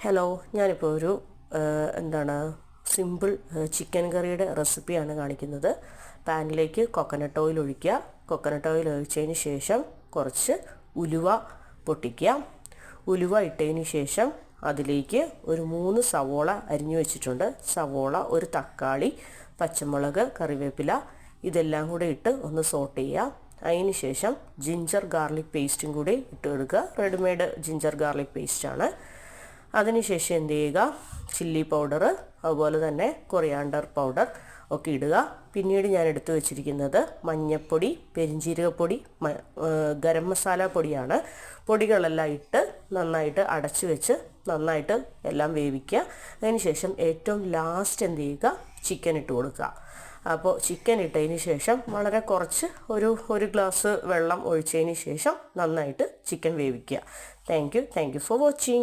Hello, ഞാനിപ്പോൾ ഒരു simple chicken കറിയുടെ റെസിപ്പിയാണ് കാണിക്കുന്നത്. പാനിലേക്ക് കൊക്കനട്ട് ഓയിൽ ഒഴിക്കുക. കൊക്കനട്ട് ഓയിൽ ഒഴിച്ചതിന് ശേഷം കുറച്ച് ഉലുവ പൊട്ടിക്കുക. ഉലുവ ഇട്ടതിന് ശേഷം അതിലേക്ക് ഒരു 3 സവോള അരിഞ്ഞു വെച്ചിട്ടുണ്ട്. സവോള, ഒരു തക്കാളി, പച്ചമുളക്, കറിവേപ്പില ഇതെല്ലാം കൂടെ ഇട്ട് ഒന്ന് സോട്ട് ചെയ്യുക. അതിന് ശേഷം ജിഞ്ചർ ഗാർലിക് പേസ്റ്റും കൂടി ഇട്ട് കൊടുക്കുക. റെഡിമെയ്ഡ് ജിഞ്ചർ ഗാർലിക് പേസ്റ്റാണ്. അതിനുശേഷം എന്ത് ചെയ്യുക, ചില്ലി പൗഡർ, അതുപോലെ തന്നെ കൊറിയാണ്ടർ പൗഡർ ഒക്കെ ഇടുക. പിന്നീട് ഞാൻ എടുത്തു വെച്ചിരിക്കുന്നത് മഞ്ഞൾപ്പൊടി, പെരിഞ്ജീരകപ്പൊടി, ഗരം മസാല പൊടിയാണ്. പൊടികളെല്ലാം ഇട്ട് നന്നായിട്ട് അടച്ചു വെച്ച് നന്നായിട്ട് എല്ലാം വേവിക്കുക. അതിനുശേഷം ഏറ്റവും ലാസ്റ്റ് എന്ത് ചെയ്യുക, ചിക്കൻ ഇട്ട് കൊടുക്കുക. അപ്പോൾ ചിക്കൻ ഇട്ടതിന് ശേഷം വളരെ കുറച്ച് ഒരു ഗ്ലാസ് വെള്ളം ഒഴിച്ചതിന് ശേഷം നന്നായിട്ട് ചിക്കൻ വേവിക്കുക. Thank you for watching.